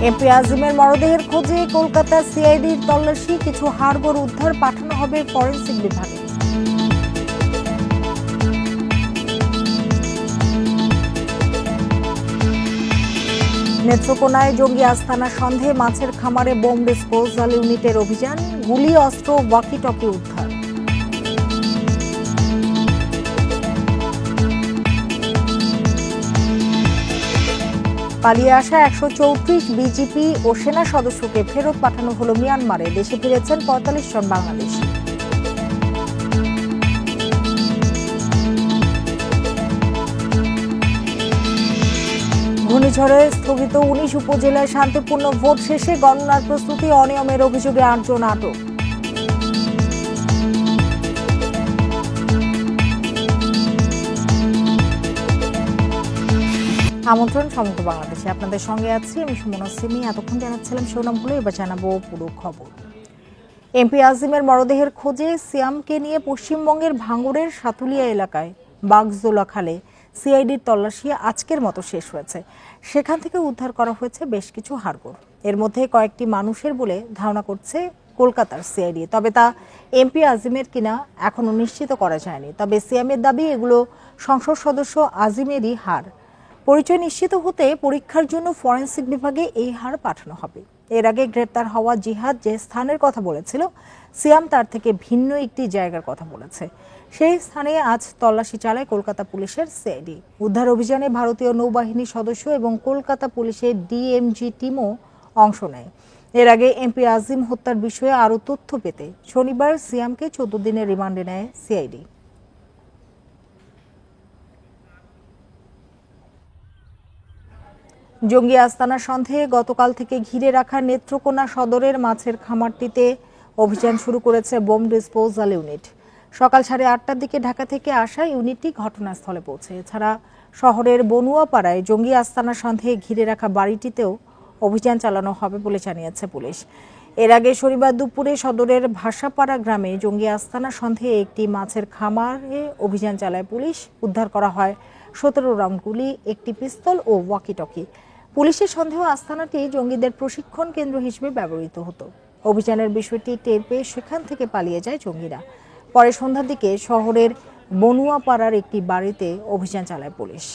MP আজিমের মরদেহের খোঁজে কলকাতা সিআইডির তল্লাশি, কিছু হাড়গোড় উদ্ধার, পাঠানো হবে ফরেনসিক বিভাগে। নেত্রকোনায় জঙ্গি আস্তানা সন্দেহে মাছের খামারে বোম ডিসপোজাল ইউনিটের অভিযান, গুলি, অস্ত্র, ওয়াকি টকি উদ্ধার। পালিয়ে আসা 134 বিজিপি ও সেনা সদস্যকে ফেরত পাঠানো হলো মিয়ানমারে। দেশে ফিরেছেন 45 জন বাংলাদেশি। ঘূর্ণিঝড়ে স্থগিত 19 উপজেলায় শান্তিপূর্ণ ভোট শেষে গণনার প্রস্তুতি, অনিয়মের অভিযোগে 8 জন আটক। আমন্ত্রণ সমগ্র বাংলাদেশে, আপনাদের সঙ্গে আছি আমি সুমনা সিমি। এতক্ষণ জানাচ্ছিলাম শিরোনামগুলো, এবার জানাবো পুরো খবর। এমপি আজিমের মরদেহের খোঁজে সিয়ামকে নিয়ে পশ্চিমবঙ্গের ভাঙড়ের সাতুলিয়া এলাকায় বাগজোলা খালে সিআইডির তল্লাশি আজকের মতো শেষ হয়েছে। সেখান থেকে উদ্ধার করা হয়েছে বেশ কিছু হাড়গোড়। এর মধ্যে কয়েকটি মানুষের বলে ধারণা করছে কলকাতার সিআইডি, তবে তা এমপি আজিমের কিনা এখনো নিশ্চিত করা যায়নি। তবে সিয়ামের দাবি এগুলো সংসদ সদস্য আজিমেরই হাড়। পরিচয় নিশ্চিত হতে পরীক্ষার জন্য ফরেনসিক বিভাগে এই হাড় পাঠানো হবে। এর আগে গ্রেপ্তার হওয়া জিহাদ যে স্থানের কথা বলেছিল, সিয়াম তার থেকে ভিন্ন একটি জায়গার কথা বলেছে। সেই স্থানে আজ তল্লাশি চালায় কলকাতা পুলিশের সিআইডি। উদ্ধার অভিযানে ভারতীয় নৌবাহিনীর সদস্য এবং কলকাতা পুলিশের ডিএমজি টিমও অংশ নেয়। এর আগে এমপি আজিম হত্যার বিষয়ে আরও তথ্য পেতে শনিবার সিয়ামকে 14 দিনের রিমান্ডে নেয় সিআইডি। জঙ্গি আস্তানা সন্দেহে গতকাল থেকে ঘিরে রাখা নেত্রকোনা সদরের মাছের খামারটিতে অভিযান শুরু করেছে বোম ডিসপোজাল ইউনিট। সকাল 8:30টার দিকে ঢাকা থেকে আসা ইউনিটটি ঘটনাস্থলে পৌঁছে। এছাড়া শহরের বনুয়াপাড়ায় জঙ্গি আস্তানা সন্দেহে ঘিরে রাখা বাড়িটিতেও অভিযান চালানো হবে বলে জানিয়েছে পুলিশ। এর আগে শনিবার দুপুরে সদরের ভাষাপাড়া গ্রামে জঙ্গি আস্তানা সন্দেহে একটি মাছের খামারে অভিযান চালায় পুলিশ। উদ্ধার করা হয় 17 রাউন্ড গুলি, একটি পিস্তল ও ওয়াকি টকি। পুলিশের সন্দেহ আস্তানাটি জঙ্গিদের প্রশিক্ষণ কেন্দ্র হিসেবে ব্যবহৃত হতো। অভিযানের বিষয়টি টের পেয়ে সেখান থেকে পালিয়ে যায় জঙ্গিরা। পরে সন্ধ্যার দিকে শহরের বনুয়াপাড়ার একটি বাড়িতে অভিযান চালায় পুলিশ।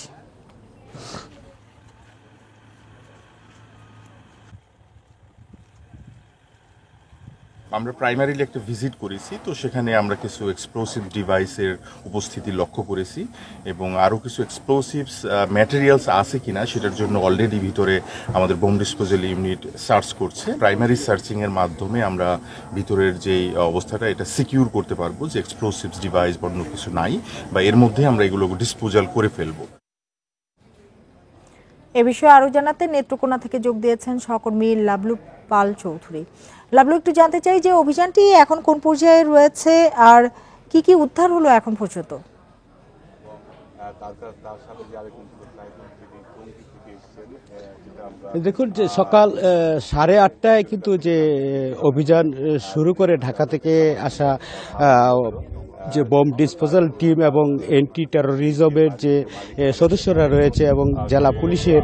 আমরা প্রাইমারিলি একটা ভিজিট করেছি, তো সেখানে আমরা কিছু এক্সপ্লোসিভ ডিভাইসের উপস্থিতি লক্ষ্য করেছি এবং আরও কিছু এক্সপ্লোসিভস ম্যাটেরিয়ালস আছে কিনা সেটার জন্য অলরেডি ভিতরে আমাদের বোম ডিসপোজাল ইউনিট সার্চ করছে। প্রাইমারি সার্চিংয়ের মাধ্যমে আমরা ভিতরের যে অবস্থাটা এটা সিকিউর করতে পারবো যে এক্সপ্লোসিভস ডিভাইস বা অন্য কিছু নাই, বা এর মধ্যে আমরা এগুলো ডিসপোজাল করে ফেলবো। এ বিষয়ে আরও জানাতে নেত্রকোনা থেকে যোগ দিয়েছেন সহকর্মী লাবলু পাল চৌধুরী। লাবলু, একটু জানতে চাই যে অভিযানটি এখন কোন পর্যায়ে রয়েছে আর কি কি উদ্ধার হলো এখন পর্যন্ত? দেখুন, যে সকাল 8:30টায় কিন্তু যে অভিযান শুরু করে ঢাকা থেকে আসা যে বোম ডিসপোজাল টিম এবং এন্টি টেরোরিজমের যে সদস্যরা রয়েছে এবং জেলা পুলিশের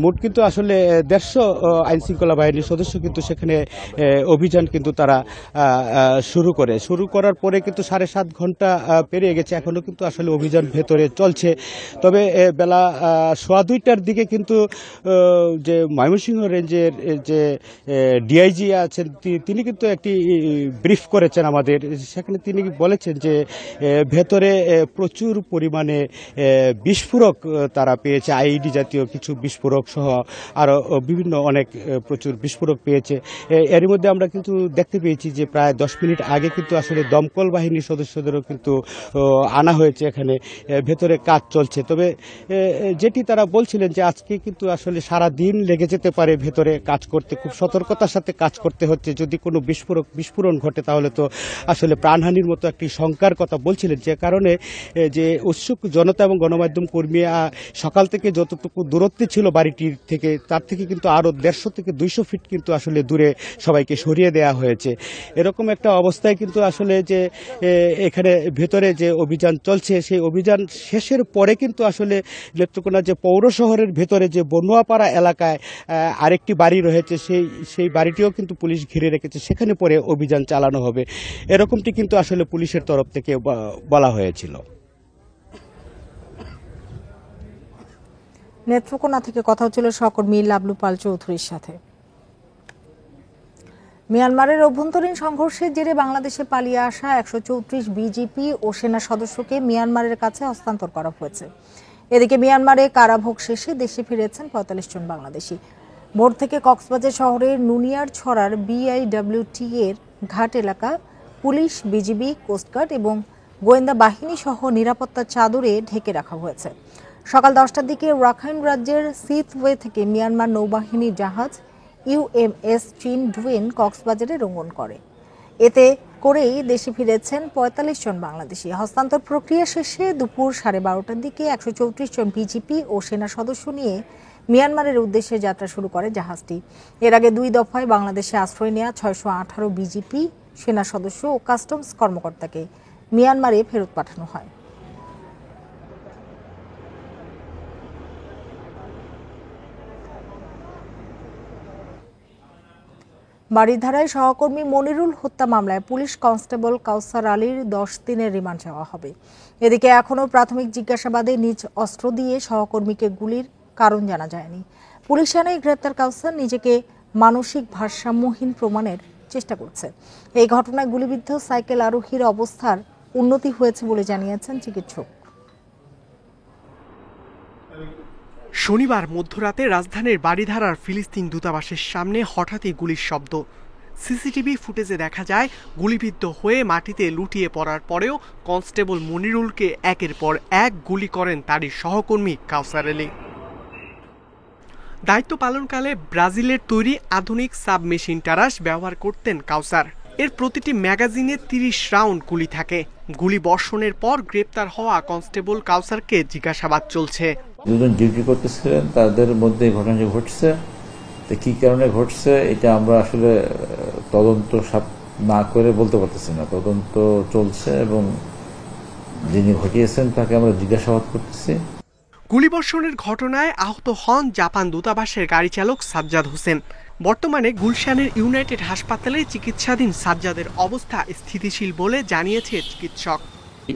মোট কিন্তু আসলে 150 আইনশৃঙ্খলা বাহিনীর সদস্য কিন্তু সেখানে অভিযান কিন্তু তারা শুরু করার পরে কিন্তু 7.5 ঘন্টা পেরিয়ে গেছে, এখনও কিন্তু আসলে অভিযান ভেতরে চলছে। তবে বেলা 2:15টার দিকে কিন্তু যে ময়মনসিংহ রেঞ্জের যে ডিআইজি আছেন তিনি কিন্তু একটি ব্রিফ করেছেন আমাদের। সেখানে তিনি বলেছেন যে ভেতরে প্রচুর পরিমাণে বিস্ফোরক তারা পেয়েছে, আইইডি জাতীয় কিছু বিস্ফোরক সহ আরও বিভিন্ন অনেক প্রচুর বিস্ফোরক পেয়েছে। এর মধ্যে আমরা কিন্তু দেখতে পেয়েছি যে প্রায় 10 মিনিট আগে কিন্তু আসলে দমকল বাহিনীর সদস্যদেরও কিন্তু আনা হয়েছে, এখানে ভেতরে কাজ চলছে। তবে যেটি তারা বলছিলেন যে আজকে কিন্তু আসলে সারা দিন লেগে যেতে পারে ভেতরে কাজ করতে, খুব সতর্কতার সাথে কাজ করতে হচ্ছে। যদি কোনো বিস্ফোরণ ঘটে তাহলে তো আসলে প্রাণহানির মতো একটি শঙ্কা থাকার কথা বলছিলেন, যে কারণে যে উৎসুক জনতা এবং গণমাধ্যম কর্মী সকাল থেকে যতটুকু দূরত্বে ছিল বাড়িটির থেকে, তার থেকে কিন্তু আরও 150 থেকে 200 ফিট কিন্তু আসলে দূরে সবাইকে সরিয়ে দেওয়া হয়েছে। এরকম একটা অবস্থায় কিন্তু আসলে যে এখানে ভেতরে যে অভিযান চলছে, সেই অভিযান শেষের পরে কিন্তু আসলে নেত্রকোনা যে পৌর শহরের ভেতরে যে বনুয়াপাড়া এলাকায় আরেকটি বাড়ি রয়েছে, সেই বাড়িটিও কিন্তু পুলিশ ঘিরে রেখেছে, সেখানে পরে অভিযান চালানো হবে, এরকমটি কিন্তু আসলে পুলিশের তরফ থেকে বলা হয়েছিল। নেত্রকোনা থেকে কথা হচ্ছিল সহকর্মী লাবলু পাল চৌধুরীর সাথে। মিয়ানমারের অভ্যন্তরীণ সংঘর্ষের জেরে বাংলাদেশে পালিয়ে আসা 134 বিজিপি ও সেনা সদস্যকে মিয়ানমারের কাছে হস্তান্তর করা হয়েছে। এদিকে মিয়ানমারে কারাভোগ শেষে দেশে ফিরেছেন 45 জন বাংলাদেশি। ভোর থেকে কক্সবাজার শহরের নুনিয়ার ছড়ার BIWT এর ঘাট এলাকা পুলিশ, বিজিবি, কোস্টগার্ড এবং গোয়েন্দা বাহিনী সহ নিরাপত্তার চাদরে ঢেকে রাখা হয়েছে। সকাল 10টার দিকে রাখাইন রাজ্যের সিথওয়ে থেকে মিয়ানমার নৌবাহিনীর জাহাজ UMS চিন ডুয়েন কক্সবাজারে রোঙন করে। এতে করেই দেশে ফিরেছেন 45 জন বাংলাদেশি। হস্তান্তর প্রক্রিয়া শেষে দুপুর 12:30টার দিকে 134 জন বিজিপি ও সেনা সদস্য নিয়ে মিয়ানমারের উদ্দেশ্যে যাত্রা শুরু করে জাহাজটি। এর আগে 2 দফায় বাংলাদেশে আশ্রয় নেওয়া 618 বিজিপি সেনা সদস্য ও কাস্টমস কর্মকর্তাকে মিয়ানমারে ফেরত পাঠানো হয়। বাড়িধারায় সহকর্মী মনিরুল হত্যা মামলায় পুলিশ কনস্টেবল কাউসার আলীর 10 দিনের রিমান্ড চাওয়া হবে। এদিকে এখনও প্রাথমিক জিজ্ঞাসাবাদে নিজ অস্ত্র দিয়ে সহকর্মীকে গুলির কারণ জানা যায়নি। পুলিশ জানায় গ্রেপ্তার কাউসার নিজেকে মানসিক ভারসাম্যহীন প্রমাণের চেষ্টা করছে। এই ঘটনায় গুলিবিদ্ধ সাইকেল আরোহীর অবস্থার উন্নতি হয়েছে বলে জানিয়েছেন চিকিৎসক। শনিবার মধ্যরাতে রাজধানীর বাড়িধারার ফিলিস্তিন দূতাবাসের সামনে হঠাৎই গুলির শব্দ। সিসিটিভি ফুটেজে দেখা যায় গুলিবিদ্ধ হয়ে মাটিতে লুটিয়ে পড়ার পরেও কনস্টেবল মনিরুলকে একের পর এক গুলি করেন তারই সহকর্মী কাউসার আলী। দায়িত্ব পালনকালে ব্রাজিলের তৈরি আধুনিক সাবমেশিন টারাস ব্যবহার করতেন কাউসার। এর প্রতিটি ম্যাগাজিনে 30 রাউন্ড গুলি থাকে। গুলি বর্ষণের পর গ্রেপ্তার হওয়া কনস্টেবল কাউসারকে জিজ্ঞাসাবাদ চলছে। দুজন ডিউটি করতেছিলেন, তাদের মধ্যে ঘটনাটি ঘটছে। তো কি কারণে ঘটছে এটা আমরা আসলে তদন্ত না করে বলতে পারতেছি না। তদন্ত চলছে এবং যিনি ঘটিয়েছেন তাকে আমরা জিজ্ঞাসাবাদ করতেছি। গুলিবর্ষণের ঘটনায় আহত হন জাপান দূতাবাসের গাড়ি চালক সাজ্জাদ হোসেন। বর্তমানে গুলশানের ইউনাইটেড হাসপাতালে চিকিৎসাধীন সাজ্জাদের অবস্থা স্থিতিশীল বলে জানিয়েছে চিকিৎসক।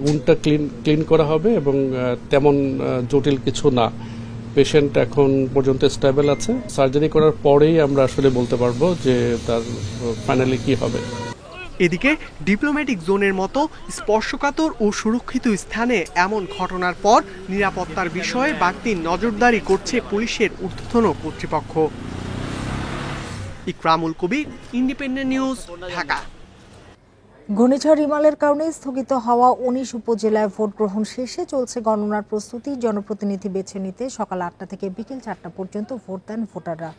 উন্ডটা ক্লিন করা হবে এবং তেমন জটিল কিছু না। পেশেন্ট এখন পর্যন্ত স্টেবল আছে। সার্জারি করার পরেই আমরা আসলে বলতে পারবো যে তার ফাইনালি কি হবে। এদিকে ডিপ্লোম্যাটিক জোনের মতো স্পর্শকাতর ও সুরক্ষিত স্থানে এমন ঘটনার পর নিরাপত্তার বিষয়ে বাড়তি নজরদারি করছে পুলিশের ঊর্ধ্বতন কর্তৃপক্ষ। ইকরামুল কবির, ইন্ডিপেন্ডেন্ট নিউজ, ঢাকা। ঘূর্ণিঝড় রিমালের কারণে স্থগিত হওয়া 19 উপজেলায় ভোট গ্রহণ শেষে চলছে গণনার প্রস্তুতি। জনপ্রতিনিধি বেছে নিতে সকাল 8টা থেকে বিকেল 4টা পর্যন্ত ভোট দেন ভোটাররা।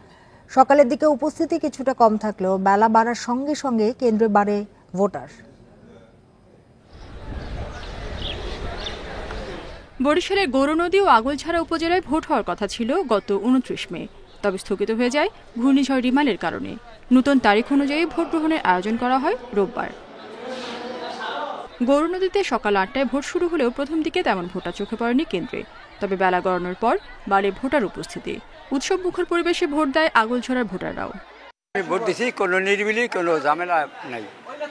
সকালের দিকে উপস্থিতি কিছুটা কম থাকলেও বেলা বাড়ার সঙ্গে সঙ্গে কেন্দ্রে বাড়ে ভোটার। বরিশালের গৌরনদী ও আগলঝাড়া উপজেলায় ভোট হওয়ার কথা ছিল গত 29 মে, তবে স্থগিত হয়ে যায় ঘূর্ণিঝড় রিমালের কারণে। নতুন তারিখ অনুযায়ী ভোট গ্রহণের আয়োজন করা হয় রোববার। গৌরনদীতে সকাল 8টায় ভোট শুরু হলেও প্রথম দিকে তেমন ভোটার চোখে পড়েনি কেন্দ্রে, তবে বেলা গড়ানোর পর বাড়ে ভোটার উপস্থিতি। উৎসব মুখর পরিবেশে ভোট দেয় আগলঝাড়ার ভোটাররাও। ভোট দিছি, কোনো নিরিবিলি, কোনো ঝামেলা নাই,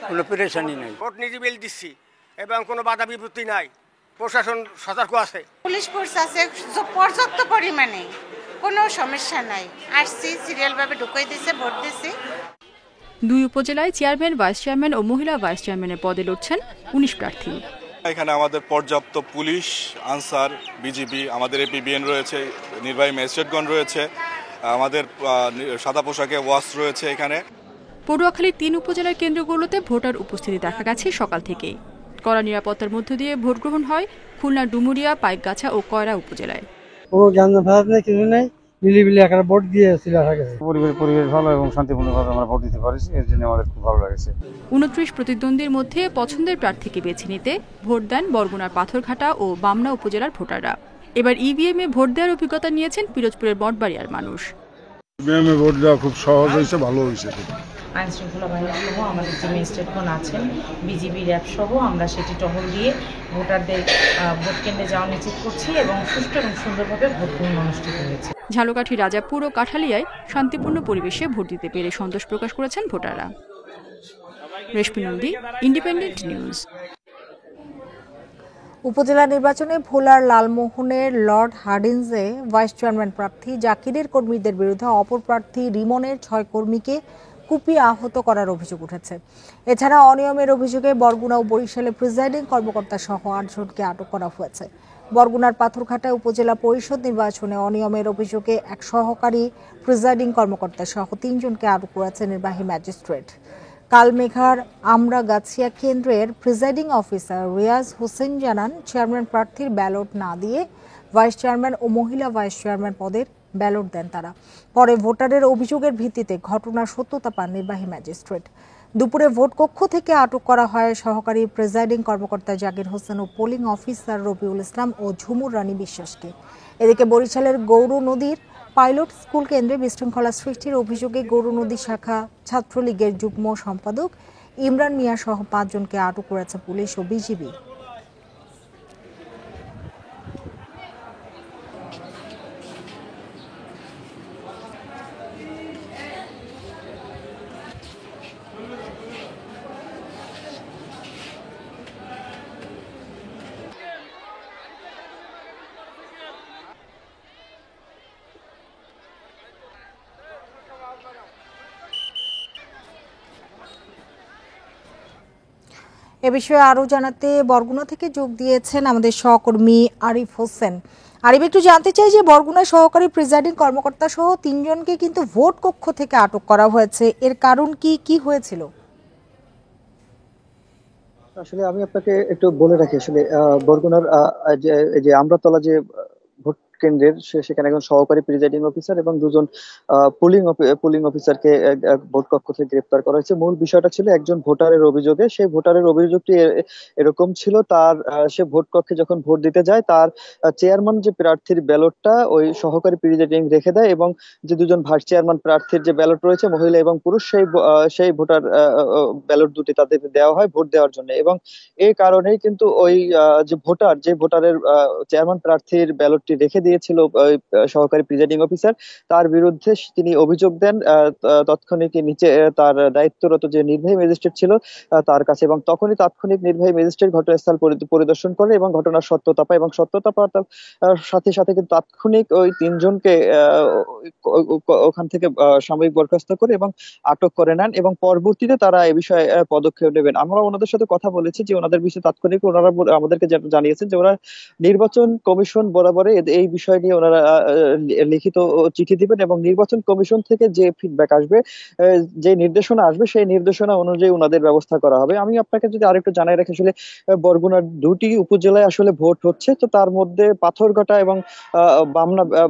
কোনো পেরেশানি নাই। ভোট নিরিবিলি দিচ্ছি এবং কোনো বাধা বিপত্তি নাই। প্রশাসন সতর্ক আছে, পুলিশ ফোর্স আছে পর্যাপ্ত পরিমাণে, কোনো সমস্যা নাই। আসছি সিরিয়ালভাবে ঢুকাই দিছে, ভোট দিছি। 2 উপজেলায় চেয়ারম্যান, ভাইস চেয়ারম্যান ও মহিলা ভাইস চেয়ারম্যানের পদে লড়ছেন 19 প্রার্থী। এখানে আমাদের পর্যাপ্ত পুলিশ, আনসার, বিজিবি, আমাদের এপিবিএন রয়েছে, নির্বাহী ম্যাজিস্ট্রেটগণ রয়েছে, আমাদের সাদা পোশাকে ওয়াচ রয়েছে। এখানে পটুয়াখালীর 3 উপজেলার কেন্দ্রগুলোতে ভোটার উপস্থিতি দেখা গেছে সকাল থেকেই। কড়া নিরাপত্তার মধ্য দিয়ে ভোট গ্রহণ হয় খুলনার ডুমুরিয়া, পাইকগাছা ও কয়রা উপজেলায়। কোনো জ্ঞান ভাব নেই, কিছু নেই, নিরিবিলি একটা ভোট দিয়ে চলে আসা গেছে। পরিবেশ ভালো এবং শান্তিপূর্ণভাবে আমরা ভোট দিতে পারছি, এর জন্য আমাদের খুব ভালো লাগছে। 29 প্রতিদ্বন্দ্বীর মধ্যে পছন্দের প্রার্থীকে বেছে নিতে ভোট দেন বরগুনার পাথরঘাটা ও বামনা উপজেলার ভোটাররা। এবার ইভিএমে ভোট দেওয়ার অভিজ্ঞতা নিয়েছেন পিরোজপুরের মঠবাড়িয়ার মানুষ। ইভিএমে ভোট দেওয়া খুব সহজ হয়েছে, ভালো হয়েছে। আইন শৃঙ্খলা বাহিনী সহ আমাদের যে ম্যাজিস্ট্রেটগণ আছেন, বিজিবি র্যাব সহ আমরা সেটি টহল দিয়ে ভোটারদের ভোট কেন্দ্রে যাওয়া নিশ্চিত করছি এবং সুষ্ঠু এবং সুন্দরভাবে ভোট গ্রহণ অনুষ্ঠিত হয়েছে। ঝালকাঠি, রাজাপুর ও কাঠালিয়ায় শান্তিপূর্ণ পরিবেশে ভোট দিতে পেরে সন্তোষ প্রকাশ করেছেন ভোটাররা। রেশমি নন্দী, ইন্ডিপেন্ডেন্ট নিউজ। উপজেলা নির্বাচনে ভোলার লালমোহনের লর্ড হার্ডিন্সে ভাইস চেয়ারম্যান প্রার্থী জাকিরের কর্মীদের বিরুদ্ধে অপর প্রার্থী রিমনের 6 কর্মীকে কুপিয়ে আহত করার অভিযোগ উঠেছে। এছাড়া অনিয়মের অভিযোগে বরগুনা ও বরিশালে প্রিজাইডিং কর্মকর্তা সহ 8 জনকে আটক করা হয়েছে। বরগুনার পাথরঘাটায় উপজেলা পরিষদ নির্বাচনে অনিয়মের অভিযোগে এক সহকারী প্রিজাইডিং কর্মকর্তা সহ 3 জনকে আটক করেছে নির্বাহী ম্যাজিস্ট্রেট। কালমেঘার আমরাগাছিয়া কেন্দ্রের প্রিজাইডিং অফিসার রিয়াজ হোসেন জানান, চেয়ারম্যান প্রার্থীর ব্যালট না দিয়ে ভাইস চেয়ারম্যান ও মহিলা ভাইস চেয়ারম্যান পদের ব্যালট দেন তারা। পরে ভোটারের অভিযোগের ভিত্তিতে ঘটনার সত্যতা পান নির্বাহী ম্যাজিস্ট্রেট। দুপুরে ভোট কক্ষ থেকে আটক করা হয় সহকারী প্রিজাইডিং কর্মকর্তা জাকির হোসেন ও পোলিং অফিসার রবিউল ইসলাম ও ঝুমুর রানী বিশ্বাসকে। এদিকে বরিশালের গৌর নদীর পাইলট স্কুল কেন্দ্রে বিশৃঙ্খলা সৃষ্টির অভিযোগে গৌর নদী শাখা ছাত্রলীগের যুগ্ম সম্পাদক ইমরান মিয়া সহ 5 জনকে আটক করেছে পুলিশ ও বিজিবি। এ বিষয়ে আরো জানাতে বরগুনা থেকে যোগ দিয়েছেন আমাদের সহকর্মী আরিফ হোসেন। আরিফ, একটু জানতে চাই যে বরগুনা সহকারী প্রিজাইডিং কর্মকর্তা সহ 3 জনকে কিন্তু ভোট কক্ষ থেকে আটক করা হয়েছে, এর কারণ কি হয়েছিল? আসলে আমি আপনাকে একটু বলে রাখি, আসলে বরগুনার যে আমরাতলা যে ভোট কেন্দ্রের সেখানে একজন সহকারী প্রিজাইডিং অফিসার এবং 2 জন পুলিং অফিসারকে ভোট কক্ষ থেকে গ্রেপ্তার করা হয়েছে। মূল বিষয়টা ছিল একজন ভোটারের অভিযোগে। সেই ভোটারের অভিযোগটি এরকম ছিল, তার সে ভোট কক্ষে যখন ভোট দিতে যায় তার চেয়ারম্যান যে প্রার্থীর ব্যালটটা ওই সহকারী প্রিজাইডিং রেখে দেয় এবং যে 2 জন ভাইস চেয়ারম্যান প্রার্থীর যে ব্যালট রয়েছে মহিলা এবং পুরুষ, সেই ভোটার ব্যালট দুটি তাদের দেওয়া হয় ভোট দেওয়ার জন্য। এবং এই কারণেই কিন্তু ওই যে ভোটারের চেয়ারম্যান প্রার্থীর ব্যালটটি রেখে দিয়েছিল সহকারী প্রিজাইডিং অফিসার, তার বিরুদ্ধে তিনি অভিযোগ দেন তাৎক্ষণিক নিচে তার দায়িত্বরত যে নির্বাহী ম্যাজিস্ট্রেট ছিল তার কাছে, এবং তখনই তাৎক্ষণিক নির্বাহী ম্যাজিস্ট্রেট ঘটনাস্থল পরিদর্শন করে এবং ঘটনার সত্যতা পায়, এবং সত্যতা পাওয়ার সাথে সাথে কিন্তু তাৎক্ষণিক ওই 3 জনকে ওখান থেকে সাময়িক বরখাস্ত করে এবং আটক করে নেন এবং পরবর্তীতে তারা এই বিষয়ে পদক্ষেপ নেবেন। আমরা ওনাদের সাথে কথা বলেছি যে ওনাদের বিষয়ে তাৎক্ষণিক ওনারা আমাদেরকে জানিয়েছেন যে ওরা নির্বাচন কমিশন বরাবরে এই বিষয় নিয়ে ওনারা লিখিত চিঠি দিবেন এবং নির্বাচন কমিশন থেকে যে ফিডব্যাক আসবে, যে নির্দেশনা আসবে, সেই নির্দেশনা অনুযায়ী ওনাদের ব্যবস্থা করা হবে। আমি আপনাকে যদি আরেকটু জানাই রাখি, আসলে বরগুনার 2টি উপজেলায় আসলে ভোট হচ্ছে, তো তার মধ্যে পাথরঘাটা এবং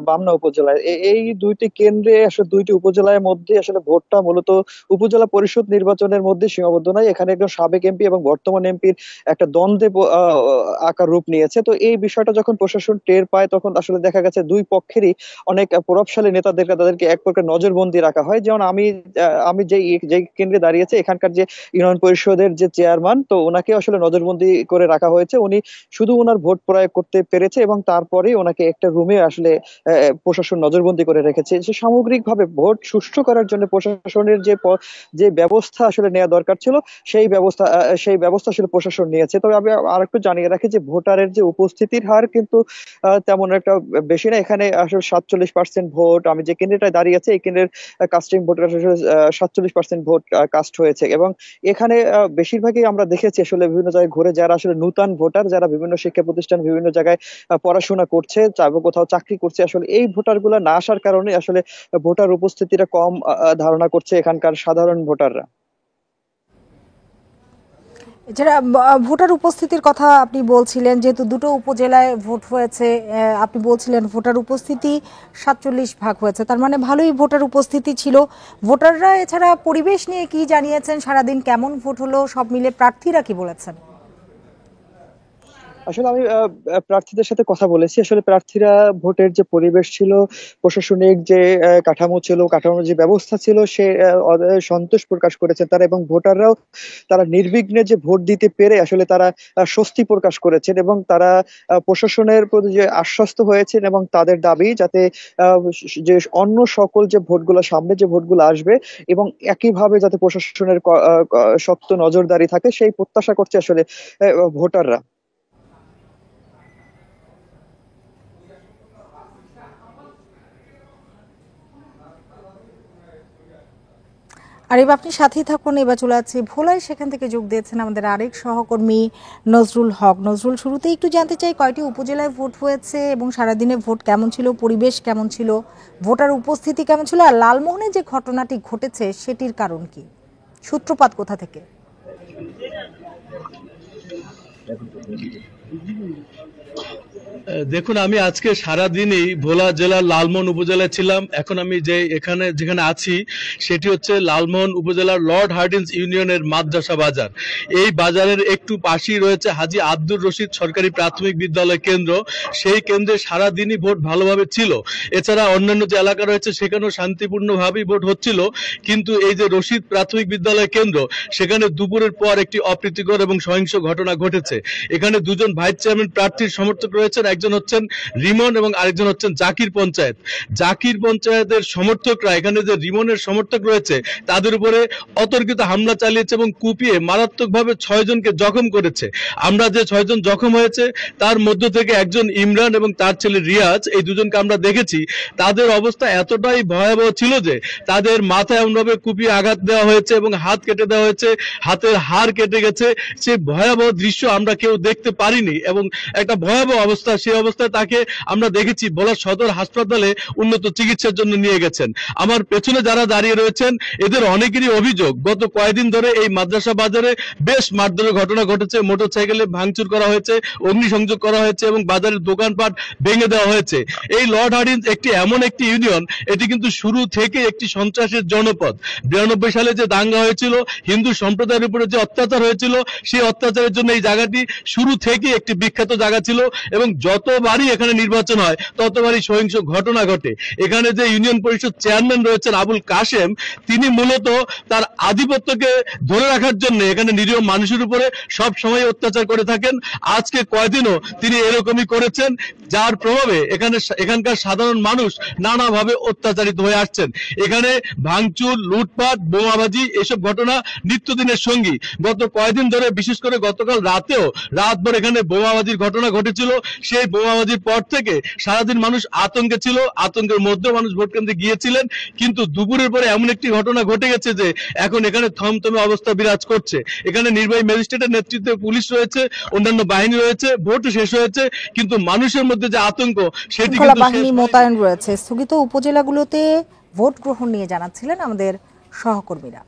বামনা উপজেলায় এই 2টি কেন্দ্রে আসলে 2টি উপজেলার মধ্যে আসলে ভোটটা মূলত উপজেলা পরিষদ নির্বাচনের মধ্যে সীমাবদ্ধ নয়। এখানে একজন সাবেক এমপি এবং বর্তমান এমপির একটা দ্বন্দ্বে আকার রূপ নিয়েছে। তো এই বিষয়টা যখন প্রশাসন টের পায় তখন আসলে দেখা গেছে 2 পক্ষেরই অনেক প্রভাবশালী তাদেরকে এক প্রকার নজরবন্দি রাখা হয়। যেমন আমি যে কেন্দ্রে দাঁড়িয়েছে এখানকার যে ইউনিয়ন পরিষদের যে চেয়ারম্যান, তো ওনাকে আসলে নজরবন্দি করে রাখা হয়েছে। উনি শুধু ওনার ভোট প্রয়োগ করতে পেরেছে এবং তারপরে ওনাকে একটা রুমে আসলে প্রশাসন নজরবন্দি করে রেখেছে। যে সামগ্রিকভাবে ভোট সুষ্ঠু করার জন্য প্রশাসনের যে ব্যবস্থা আসলে নেওয়া দরকার ছিল সেই ব্যবস্থা আসলে প্রশাসন নিয়েছে। তবে আমি আরেকটু জানিয়ে রাখি যে ভোটারের যে উপস্থিতির হার কিন্তু তেমন একটা বেশি না। এখানে আসলে 47% ভোট, আমি যে কেন্দ্রটায় দাঁড়িয়ে আছি এই কেন্দ্রের কাস্টিং ভোটের আসলে 47% ভোট কাস্ট হয়েছে। এবং এখানে বেশিরভাগই আমরা দেখেছি আসলে বিভিন্ন জায়গায় ঘুরে যারা আসলে নূতন ভোটার, যারা বিভিন্ন শিক্ষা প্রতিষ্ঠান বিভিন্ন জায়গায় পড়াশোনা করছে, কোথাও চাকরি করছে, আসলে এই ভোটারগুলো না আসার কারণে আসলে ভোটার উপস্থিতিটা কম ধারণা করছে এখানকার সাধারণ ভোটাররা। এছাড়া ভোটার উপস্থিতির কথা আপনি বলছিলেন, যেহেতু দুটো উপজেলায় ভোট হয়েছে, আপনি বলছিলেন ভোটার উপস্থিতি 47% হয়েছে, তার মানে ভালোই ভোটার উপস্থিতি ছিল। ভোটাররা এছাড়া পরিবেশ নিয়ে কি জানিয়েছেন, সারাদিন কেমন ভোট হলো, সব মিলে প্রার্থীরা কি বলেছেন? আসলে আমি প্রার্থীদের সাথে কথা বলেছি। আসলে প্রার্থীরা ভোটের যে পরিবেশ ছিল, প্রশাসনিক যে কাঠামো ছিল, কাঠামোর যে ব্যবস্থা ছিল, সে সন্তোষ প্রকাশ করেছেন তারা, এবং ভোটাররাও তারা নির্বিঘ্নে যে ভোট দিতে পেরে আসলে তারা স্বস্তি প্রকাশ করেছেন, এবং তারা প্রশাসনের প্রতি যে আশ্বস্ত হয়েছেন এবং তাদের দাবি যাতে যে অন্য সকল যে ভোটগুলো সামনে যে ভোটগুলো আসবে এবং একইভাবে যাতে প্রশাসনের শক্ত নজরদারি থাকে, সেই প্রত্যাশা করছে আসলে ভোটাররা। আর এবার আপনি সাথেই থাকুন। এবার চলে যাচ্ছি ভোলায়, সেখান থেকে যোগ দিয়েছেন আমাদের আরেক সহকর্মী নজরুল হক। নজরুল, শুরুতেই একটু জানতে চাই কয়টি উপজেলায় ভোট হয়েছে এবং সারাদিনে ভোট কেমন ছিল, পরিবেশ কেমন ছিল, ভোটার উপস্থিতি কেমন ছিল, আর লালমোহনে যে ঘটনাটি ঘটেছে সেটির কারণ কি, সূত্রপাত কোথা থেকে? দেখুন, আমি আজকে সারাদিনই ভোলা জেলার লালমোহন উপজেলায় ছিলাম। এখন আমি যেখানে আছি সেটি হচ্ছে লালমোহন উপজেলার লর্ড হার্ডিন্স ইউনিয়নের মাদ্রাসা বাজার। এই বাজারের একটু পাশেই রয়েছে হাজী আব্দুর রশিদ সরকারি প্রাথমিক বিদ্যালয় কেন্দ্র। সেই কেন্দ্রে সারাদিনই ভোট ভালোভাবে ছিল। এছাড়া অন্যান্য যে এলাকা রয়েছে সেখানেও শান্তিপূর্ণভাবেই ভোট হচ্ছিল। কিন্তু এই যে রশিদ প্রাথমিক বিদ্যালয় কেন্দ্র, সেখানে দুপুরের পর একটি অপ্রীতিকর এবং সহিংস ঘটনা ঘটেছে। এখানে দুজন ভাইস চেয়ারম্যান প্রার্থীর সমর্থক রয়েছেন, একজন হচ্ছেন রিমন এবং আরেকজন হচ্ছেন জাকির পঞ্চায়েত। জাকির পঞ্চায়েতের সমর্থকরা এখানে যে রিমনের সমর্থক রয়েছে তাদের উপরে অতর্কিত হামলা চালিয়েছে এবং কুপিয়ে মারাত্মকভাবে 6 জনকে জখম করেছে। আমরা যে 6 জন জখম হয়েছে তার মধ্য থেকে একজন ইমরান এবং তার ছেলে রিয়াজ, এই দুজনকে আমরা দেখেছি। তাদের অবস্থা এতটাই ভয়াবহ ছিল যে তাদের মাথায় এমনভাবে কুপিয়ে আঘাত দেওয়া হয়েছে এবং হাত কেটে দেওয়া হয়েছে, হাতের হাড় কেটে গেছে। সেই ভয়াবহ দৃশ্য আমরা কেউ দেখতে পারিনি এবং একটা ভয়াবহ অবস্থা। সেই অবস্থায় তাকে আমরা দেখেছি ভোলা সদর হাসপাতালে উন্নত চিকিৎসার জন্য নিয়ে গেছেন। আমার পেছনে যারা দাঁড়িয়ে রয়েছেন এদের অনেকেরই অভিযোগ গত কয়েকদিন ধরে এই মাদ্রাসা বাজারে বেশ মারধরের ঘটনা ঘটেছে। মোটরসাইকেলে ভাঙচুর করা হয়েছে, অগ্নিসংযোগ করা হয়েছে এবং বাজারের দোকানপাট ভেঙে দেওয়া হয়েছে। এই লর্ড হার্ডিন্স এমন একটি ইউনিয়ন, এটি কিন্তু শুরু থেকে একটি সন্ত্রাসের জনপদ। 92 সালে যে দাঙ্গা হয়েছিল, হিন্দু সম্প্রদায়ের উপরে যে অত্যাচার হয়েছিল, সেই অত্যাচারের জন্য এই জায়গাটি শুরু থেকে একটি বিখ্যাত জায়গা ছিল এবং যতবারই এখানে নির্বাচন হয় ততবারই সহিংস ঘটনা ঘটে। এখানে যে ইউনিয়ন পরিষদ চেয়ারম্যান রয়েছেন আবুল কাশেম, তিনি মূলত তার আধিপত্যকে ধরে রাখার জন্য এখানে নিরীহ মানুষের উপরে সব সময় অত্যাচার করে থাকেন। আজকে কয়দিনও তিনি এরকমই করেছেন, যার প্রভাবে এখানকার সাধারণ মানুষ নানাভাবে অত্যাচারিত হয়ে আসছেন। এখানে ভাঙচুর, লুটপাট, বোমাবাজি এসব ঘটনা নিত্যদিনের সঙ্গী। গত কয়েকদিন ধরে, বিশেষ করে গতকাল রাতেও রাতভর এখানে বোমাবাজির ঘটনা ঘটেছিল। সেই বোমাবাজির পর থেকে সারাদিন মানুষ আতঙ্কে ছিল, আতঙ্কের মধ্যেও মানুষ ভোট কেন্দ্রে গিয়েছিলেন। কিন্তু দুপুরের পরে এমন একটি ঘটনা ঘটে গেছে যে এখন এখানে থমথমে অবস্থা বিরাজ করছে। এখানে নির্বাহী ম্যাজিস্ট্রেটের নেতৃত্বে পুলিশ রয়েছে, অন্যান্য বাহিনী রয়েছে, ভোট শেষ হয়েছে, কিন্তু মানুষের মধ্যে যে আতঙ্ক সেটি কিন্তু বাহিনী মোতায়েন রয়েছে। স্থগিত উপজেলাগুলোতে ভোট গ্রহণ নিয়ে জানাচ্ছিলেন আমাদের সহকর্মীরা।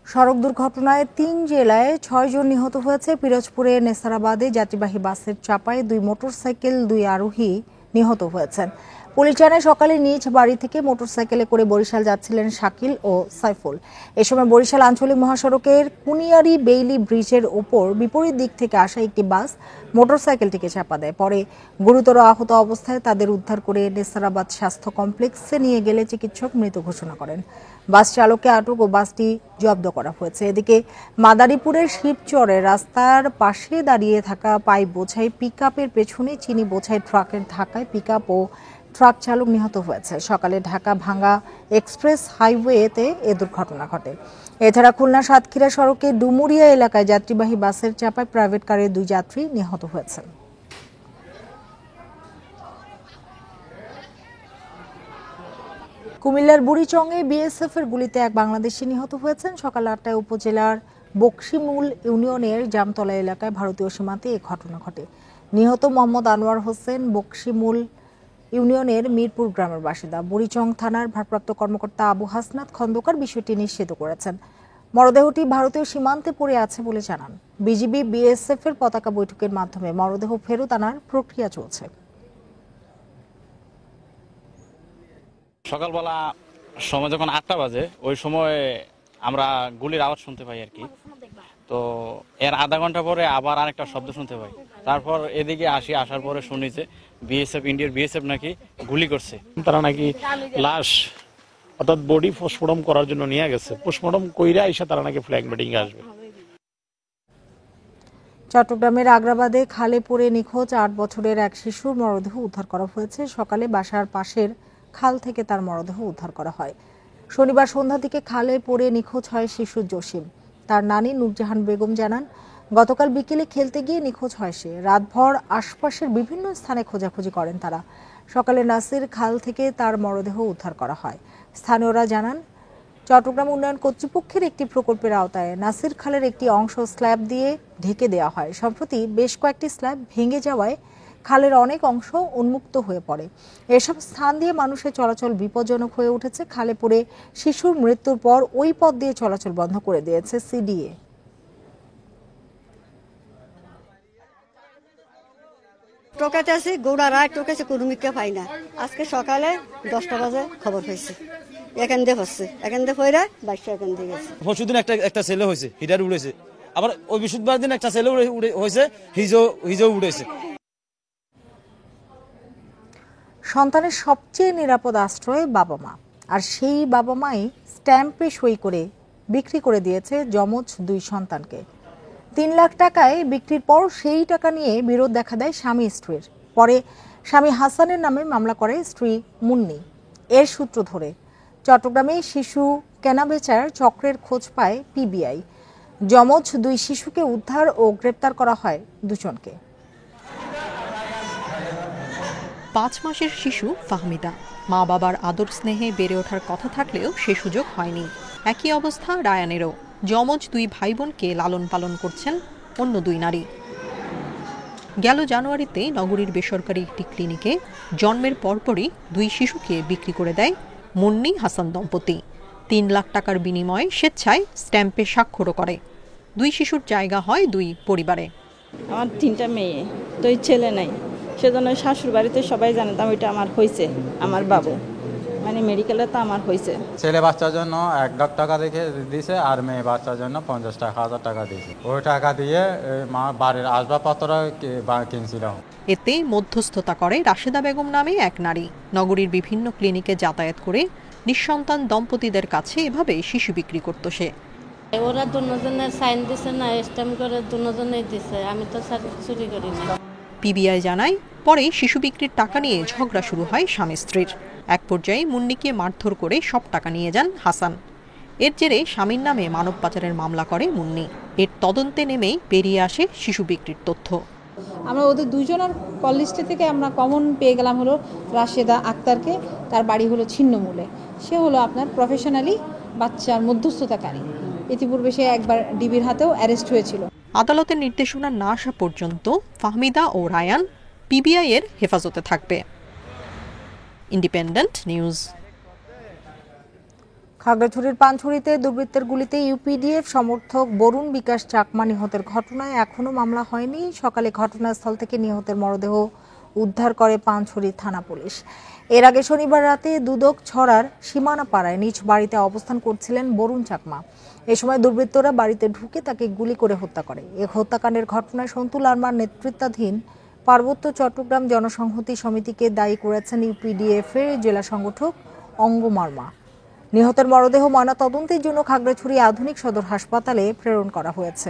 সড়ক দুর্ঘটনায় 3 জেলায় 6 জন নিহত হয়েছে। পিরোজপুরে নেসারাবাদে যাত্রীবাহী বাসের চাপায় 2 মোটরসাইকেল 2 আরোহী নিহত হয়েছেন। পুলিশ জানায় সকালে নিজ বাড়ি থেকে মোটরসাইকেলে করে বরিশাল যাচ্ছিলেন শাকিল ও সাইফুল। এ সময় বরিশাল আঞ্চলিক মহাসড়কের কুনিয়ারি বেইলি ব্রিজের ওপর বিপরীত দিক থেকে আসা একটি বাস মোটরসাইকেলটিকে চাপা দেয়। পরে গুরুতর আহত অবস্থায় তাদের উদ্ধার করে নেসারাবাদ স্বাস্থ্য কমপ্লেক্সে নিয়ে গেলে চিকিৎসক মৃত ঘোষণা করেন। বাস চালককে আটক ও বাসটি জব্দ করা হয়েছে। এদিকে মাদারীপুরের শিবচরে রাস্তার পাশে দাঁড়িয়ে থাকা পাইপ বোঝাই পিকআপের পেছনে চিনি বোঝাই ট্রাকের ধাক্কায় পিকআপ ও ট্রাক চালক নিহত হয়েছে। সকালে ঢাকা ভাঙ্গা এক্সপ্রেস হাইওয়েতে এ দুর্ঘটনা ঘটে। এছাড়া খুলনা সাতক্ষীরা সড়কে ডুমুরিয়া এলাকায় যাত্রীবাহী বাসের চাপায় প্রাইভেট কারের 2 যাত্রী নিহত হয়েছেন। কুমিল্লার বুড়িচংয়ে বিএসএফ এর গুলিতে এক বাংলাদেশি নিহত হয়েছেন। সকাল 8টায় উপজেলার বকশিমূল ইউনিয়নের জামতলা এলাকায় ভারতীয় সীমান্তে এই ঘটনা ঘটে। নিহত মোহাম্মদ আনোয়ার হোসেন বকশিমূল ইউনিয়নের মিরপুর গ্রামের বাসিন্দা। বুড়িচং থানার ভারপ্রাপ্ত কর্মকর্তা আবু হাসনাত খন্দকার বিষয়টি নিশ্চিত করেছেন। মরদেহটি ভারতীয় সীমান্তে পড়ে আছে বলে জানান। বিজিবি বিএসএফ এর পতাকা বৈঠকের মাধ্যমে মরদেহ ফেরত আনার প্রক্রিয়া চলছে। সকালবেলা সময় যখন 8টা বাজে ওই সময় আমরা গুলির আওয়াজ শুনতে পাই আর কি। তো এর আধা ঘন্টা পরে আবার আরেকটা শব্দ শুনতে পাই। তারপর এদিকে আসার পরে শুনি যে ইন্ডিয়ার বিএসএফ নাকি গুলি করছে। তারা নাকি লাশ অর্থাৎ বডি পোস্টমর্টম করার জন্য নিয়ে গেছে। পোস্টমর্টম কইরা এসে তারা নাকি ফ্ল্যাগ মিটিং আসবে। চট্টগ্রামের আগ্রাবাদে খালে পড়ে নিখোঁজ 8 বছরের এক শিশুর মরদেহ উদ্ধার করা হয়েছে। সকালে বাসার পাশের খাল থেকে তার মরদেহ উদ্ধার করা হয়। শনিবার সন্ধ্যার দিকে খালে পড়ে নিখোঁজ হয় শিশু জসিম। তার নানি নূরজাহান বেগম জানান, গতকাল বিকেলে খেলতে গিয়ে নিখোঁজ হয় সে। রাতভর আশপাশের বিভিন্ন স্থানে খোঁজাখুঁজি করেন তারা। সকালে নাসির খাল থেকে তার মরদেহ উদ্ধার করা হয়। স্থানীয়রা জানান, চট্টগ্রাম উন্নয়ন কর্তৃপক্ষের একটি প্রকল্পের আওতায় নাসির খালের একটি অংশ স্ল্যাব দিয়ে ঢেকে দেওয়া হয়। সম্প্রতি বেশ কয়েকটি স্ল্যাব ভেঙে যাওয়ায় খালের অনেক অংশ উন্মুক্ত হয়ে পড়ে। এসব স্থান দিয়ে মানুষের চলাচল বিপজ্জনক হয়ে উঠেছে। খালে পড়ে শিশুর মৃত্যুর পর ওই পথ দিয়ে চলাচল বন্ধ করে দিয়েছে সিডিএ। টোকাতে আছে গোড়ারা টোকাছে কুরুমিকা পাই না। আজকে সকালে 10টা বাজে খবর হয়েছে, এখান দিয়ে হচ্ছে, এখান দিয়ে হইরা বাইশটা এখান দিয়ে গেছে। পরশুদিন একটা ছেলে হয়েছে, হিটার উড়েছে। আবার ওই বৃহস্পতিবার দিন একটা ছেলে হয়েছে, হিজো উড়েছে। সন্তানের সবচেয়ে নিরাপদ আশ্রয় বাবা মা, আর সেই বাবা মাই স্ট্যাম্পে সই করে বিক্রি করে দিয়েছে যমজ 2 সন্তানকে। 3 লাখ টাকায় বিক্রির পর সেই টাকা নিয়ে বিরোধ দেখা দেয় স্বামী স্ত্রীর। পরে স্বামী হাসানের নামে মামলা করে স্ত্রী মুন্নি। এর সূত্র ধরে চট্টগ্রামে শিশু কেনাবেচার চক্রের খোঁজ পায় পিবিআই। যমজ 2 শিশুকে উদ্ধার ও গ্রেপ্তার করা হয় 2 জনকে। 5 মাসের শিশু ফাহমিদা মা বাবার আদর স্নেহে বেড়ে ওঠার কথা থাকলেও সে সুযোগ হয়নি। একই অবস্থা রায়ানেরও। যমজ 2 ভাই বোনকে লালন পালন করছেন অন্য 2 নারী। গেল জানুয়ারিতে নগরীর বেসরকারি একটি ক্লিনিকে জন্মের পরপরই 2 শিশুকে বিক্রি করে দেয় মুন্নি হাসান দম্পতি। 3 লাখ টাকার বিনিময়ে স্বেচ্ছায় স্ট্যাম্পে স্বাক্ষরও করে। 2 শিশুর জায়গা হয় 2 পরিবারে। আমার 3টা মেয়ে, তো ছেলে নাই, সেজন্য শাশুড় বাড়িতে সবাই জানতাম এটা আমার হয়েছে, আমার বাবু মানে মেডিকেলে তো আমার হয়েছে। ছেলে বাচ্চার জন্য 1 লাখ টাকা রেখে দিয়েছে, আর মেয়ে বাচ্চার জন্য 50,000 টাকা দিয়েছে। ওই টাকা দিয়ে মা বাড়ির আসবাবপত্র কিনছিল। এতে মধ্যস্থতা করে রাশেদা বেগম নামে এক নারী। নগরীর বিভিন্ন ক্লিনিকে যাতায়াত করে নিঃসন্তান দম্পতিদের কাছে এভাবে শিশু বিক্রি করত সে। ওরা দুজনের সাইন দিছে না, স্ট্যাম্প করে দুজনেই দিছে, আমি তো চুরি করি না। পিবিআই জানায়, পরে শিশু বিক্রির টাকা নিয়ে ঝগড়া শুরু হয় স্বামী স্ত্রীর। এক পর্যায়ে মুন্নিকে মারধর করে সব টাকা নিয়ে যান হাসান। এর জেরে স্বামীর নামে মানব পাচারের মামলা করে মুন্নি। এর তদন্তে নেমেই বেরিয়ে আসে শিশু বিক্রির তথ্য। আমরা ওদের 2 জনের কল লিস্টে থেকে আমরা কমন পেয়ে গেলাম হলো রাশেদা আক্তারকে। তার বাড়ি হলো ছিন্নমূলে। সে হলো আপনার প্রফেশনালি বাচ্চার মধ্যস্থতাকারী। ইতিপূর্বে সে একবার ডিবির হাতেও অ্যারেস্ট হয়েছিল। আদালতের নির্দেশনা না আসা পর্যন্ত ফাহমিদা ও রায়ান পিবিআই এর হেফাজতে থাকবে। Independent news. খাগড়াছড়ির পানছড়িতে দুর্বৃত্তের গুলিতে ইউপিডিএফ সমর্থক বরুণ বিকাশ চাকমা নিহতের ঘটনায় এখনো মামলা হয়নি। সকালে ঘটনাস্থল থেকে নিহতের মরদেহ উদ্ধার করে পানছড়ি থানা পুলিশ। এর আগে শনিবার রাতে দুদক ছড়ার সীমানাপাড়ায় নিজ বাড়িতে অবস্থান করছিলেন বরুণ চাকমা। এ সময় দুর্বৃত্তরা বাড়িতে ঢুকে তাকে গুলি করে হত্যা করে। এই হত্যাকাণ্ডের ঘটনায় সন্তু লারমার নেতৃত্বাধীন পার্বত্য চট্টগ্রাম জনসংহতি সমিতিকে দায়ী করেছেন ইউপিডিএফ এর জেলা সংগঠক অঙ্গ মার্মা। নিহতের মরদেহ ময়নাতদন্তের জন্য খাগড়াছড়ি আধুনিক সদর হাসপাতালে প্রেরণ করা হয়েছে।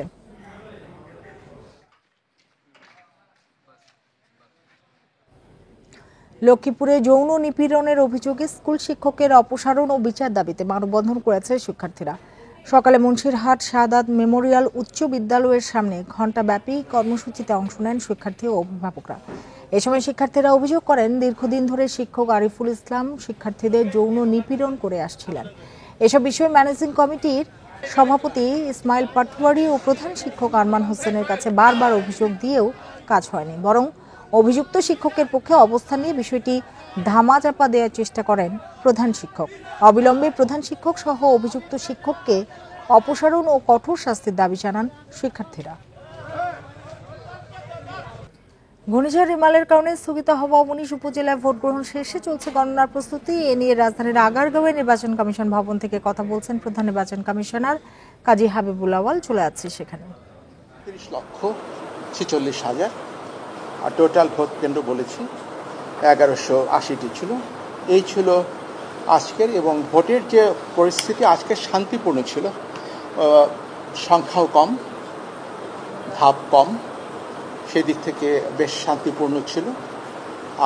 লক্ষ্মীপুরে যৌন নিপীড়নের অভিযোগে স্কুল শিক্ষকের অপসারণ ও বিচার দাবিতে মানববন্ধন করেছে শিক্ষার্থীরা। সকালে মুন্সিরহাট শাহাদাত মেমোরিয়াল উচ্চ বিদ্যালয়ের সামনে ঘণ্টাব্যাপী কর্মসূচিতে অংশ নেন শিক্ষার্থী ও অভিভাবকরা। এ সময় শিক্ষার্থীরা অভিযোগ করেন, দীর্ঘদিন ধরে শিক্ষক আরিফুল ইসলাম শিক্ষার্থীদের যৌন নিপীড়ন করে আসছিলেন। এসব বিষয়ে ম্যানেজিং কমিটির সভাপতি ইসমাইল পাটোয়ারি ও প্রধান শিক্ষক আরমান হোসেনের কাছে বারবার অভিযোগ দিয়েও কাজ হয়নি। বরং অভিযুক্ত শিক্ষকের পক্ষে অবস্থান নিয়ে বিষয়টি ধামাচাপা দেওয়ার চেষ্টা করেন প্রধান শিক্ষক। অবিলম্বে প্রধান শিক্ষক সহ অভিযুক্ত শিক্ষককে অপসারণ ও কঠোর শাস্তির দাবি জানান শিক্ষার্থীরা। ঘূর্ণিঝড় রিমালের কারণে স্থগিত হওয়া ১৯ উপজেলায় ভোট গ্রহণ শেষে চলছে গণনার প্রস্তুতি। এ নিয়ে রাজধানীর আগারগাঁওয়ে নির্বাচন কমিশন ভবন থেকে কথা বলছেন প্রধান নির্বাচন কমিশনার কাজী হাবিবুল আওয়াল। চলে যাচ্ছে সেখানে ৩০,৪৬,০০০ আর টোটাল ভোট কেন্দ্র বলেছি ১১৮০টি ছিল। এই ছিল আজকের, এবং ভোটের যে পরিস্থিতি আজকে শান্তিপূর্ণ ছিল, সংখ্যাও কম, ধাপ কম, সেদিক থেকে বেশ শান্তিপূর্ণ ছিল।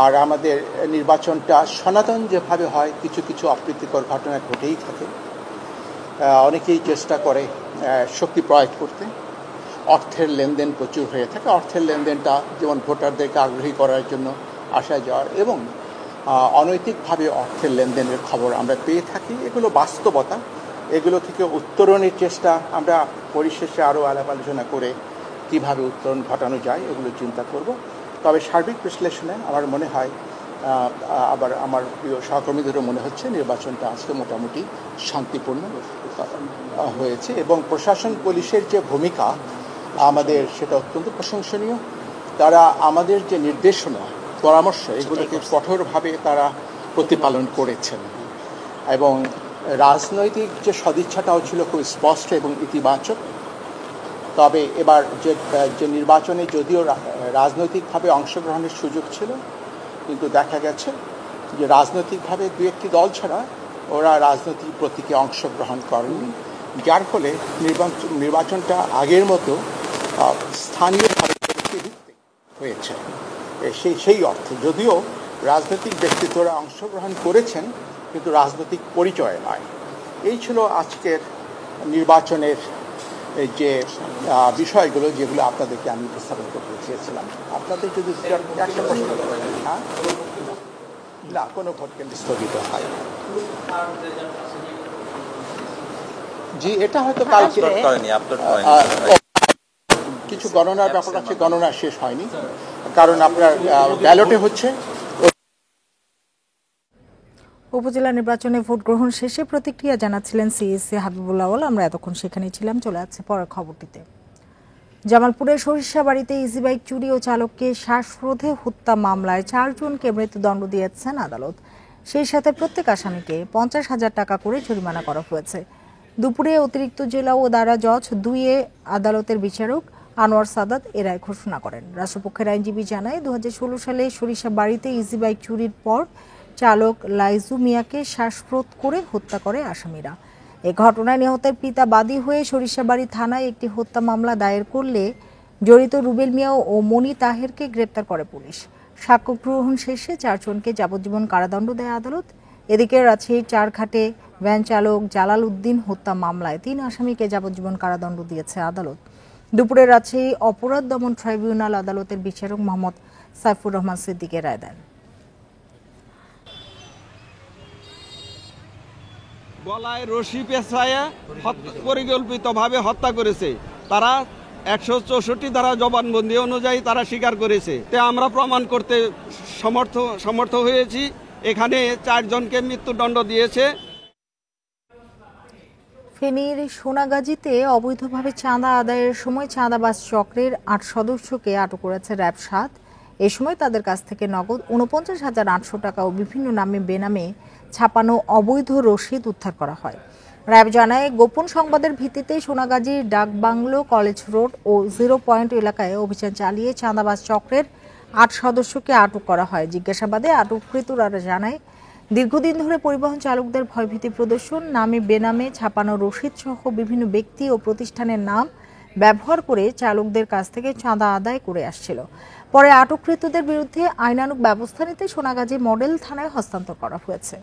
আর আমাদের নির্বাচনটা সনাতন যেভাবে হয়, কিছু কিছু অপ্রীতিকর ঘটনা ঘটেই থাকে। অনেকেই চেষ্টা করে শক্তি প্রয়োগ করতে, অর্থের লেনদেন প্রচুর হয়ে থাকে। অর্থের লেনদেনটা যেমন ভোটারদেরকে আগ্রহী করার জন্য আসা যাওয়ার, এবং অনৈতিকভাবে অর্থের লেনদেনের খবর আমরা পেয়ে থাকি। এগুলো বাস্তবতা, এগুলো থেকে উত্তরণের চেষ্টা আমরা পরিশেষে আরও আলাপ আলোচনা করে কীভাবে উত্তরণ ঘটানো যায় এগুলো চিন্তা করব। তবে সার্বিক বিশ্লেষণে আমার মনে হয়, আবার আমার প্রিয় সহকর্মীদেরও মনে হচ্ছে, নির্বাচনটা আজকে মোটামুটি শান্তিপূর্ণ হয়েছে, এবং প্রশাসন পুলিশের যে ভূমিকা আমাদের সেটা অত্যন্ত প্রশংসনীয়। তারা আমাদের যে নির্দেশনা, পরামর্শ, এগুলোকে কঠোরভাবে তারা প্রতিপালন করেছেন, এবং রাজনৈতিক যে সদিচ্ছাটাও ছিল খুব স্পষ্ট এবং ইতিবাচক। তবে এবার যে নির্বাচনে যদিও রাজনৈতিকভাবে অংশগ্রহণের সুযোগ ছিল, কিন্তু দেখা গেছে যে রাজনৈতিকভাবে দু একটি দল ছাড়া ওরা রাজনৈতিক প্রতীকে অংশগ্রহণ করেনি, যার ফলে নির্বাচনটা আগের মতো স্থানীয়ভাবে হয়েছে। সেই অর্থে যদিও রাজনৈতিক ব্যক্তিত্বরা অংশগ্রহণ করেছেন, কিন্তু রাজনৈতিক পরিচয় নয়। এই ছিল আজকের নির্বাচনের যে বিষয়গুলো, যেগুলো আপনাদেরকে আমি উপস্থাপন করতে চেয়েছিলাম। আপনাদের যদি একটা প্রশ্ন করেন, হ্যাঁ, না, কোনো ভোট কেন্দ্র স্থগিত হয় জি, এটা হয়তো কালকে কিছু গণনার ব্যাপার আছে, গণনা শেষ হয়নি, কারণ আপনার ব্যালটে হচ্ছে। উপজেলা নির্বাচনে ভোট গ্রহণ শেষে প্রতিক্রিয়া জানাচ্ছিলেন সিএসসি হাবিবুল আওয়াল। আমরা এতক্ষণ সেখানেই ছিলাম। চলে যাচ্ছে পরের খবরটিতে। জামালপুরের সরিষাবাড়িতে ইজি বাইক চুরি ও চালককে শ্বাসরোধে হত্যা মামলায় 4 জনকে মৃত্যুদণ্ড দিয়েছেন আদালত। সেই সাথে প্রত্যেক আসামিকে 50,000 টাকা করে জরিমানা করা হয়েছে। দুপুরে অতিরিক্ত জেলা ও দারা জজ 2-এ আদালতের বিচারক আনোয়ার সাদাত এ রায় ঘোষণা করেন। রাষ্ট্রপক্ষের আইনজীবী জানায়, 2016 সালে সরিষাবাড়িতে ইজি বাইক চুরির পর চালক লাইজু মিয়াকে শ্বাসরোধ করে হত্যা করে আসামিরা। এ ঘটনায় নিহতের পিতা বাদী হয়ে সরিষাবাড়ি থানায় একটি হত্যা মামলা দায়ের করলে জড়িত রুবেল মিয়া ও মনি তাহেরকে গ্রেপ্তার করে পুলিশ। সাক্ষ্য গ্রহণ শেষে 4 জনকে যাবজ্জীবন কারাদণ্ড দেয় আদালত। এদিকে রাজশাহীর চারঘাটে ভ্যান চালক জালাল উদ্দিন হত্যা মামলায় 3 আসামিকে যাবজ্জীবন কারাদণ্ড দিয়েছে আদালত। দুপুরে রাজশাহী অপরাধ দমন ট্রাইব্যুনাল আদালতের বিচারক মোহাম্মদ সাইফুর রহমান সিদ্দিকের রায় দেন। গলায় রশি পেঁচাইয়া পরিকল্পিতভাবে হত্যা করেছে। তারা 164 ধারা জবানবন্দি অনুযায়ী তারা স্বীকার করেছে। তে আমরা প্রমাণ করতে সমর্থ হয়েছি। এখানে 4 জনকে মৃত্যুদণ্ড দিয়েছে। ফেনীর সোনাগাজীতে অবৈধভাবে চাঁদা আদায়ের সময় চাঁদাবাজ চক্রের 8 সদস্যকে আটক করেছে র্যাব 7। এ সময় তাদের কাছ থেকে নগদ 49,800 টাকা ও বিভিন্ন নামে বেনামে ছাপানো অবৈধ রসিদ উদ্ধার করা হয়। র্যাব জানায়, গোপন সংবাদের ভিত্তিতে সোনাগাজীর ডাকবাংলো, কলেজ রোড ও 0 পয়েন্ট এলাকায় অভিযান চালিয়ে চাঁদাবাজ চক্রের 8 সদস্যকে আটক করা হয়। জিজ্ঞাসাবাদে আটককৃতরা জানায়, দীর্ঘদিন ধরে পরিবহন চালকদের ভয়ভীতি প্রদর্শন, নামে বেনামে ছাপানো রসিদ সহ বিভিন্ন ব্যক্তি ও প্রতিষ্ঠানের নাম ব্যবহার করে চালকদের কাছ থেকে চাঁদা আদায় করে আসছিল। পরে আটককৃতদের বিরুদ্ধে আইনানুগ ব্যবস্থা নিতে সোনাগাজী মডেল থানায় হস্তান্তর করা হয়েছে।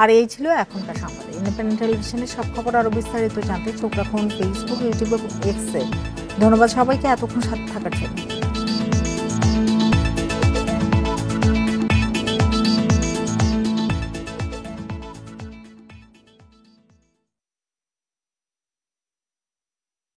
আর এই ছিল এখনকার সংবাদ। ইন্ডিপেন্ডেন্ট টেলিভিশনের সব খবর আরো বিস্তারিত জানতে চোখ রাখুন ফেসবুক, ইউটিউব এবং এক্সে। ধন্যবাদ সবাইকে এতক্ষণ সাথে থাকার জন্য।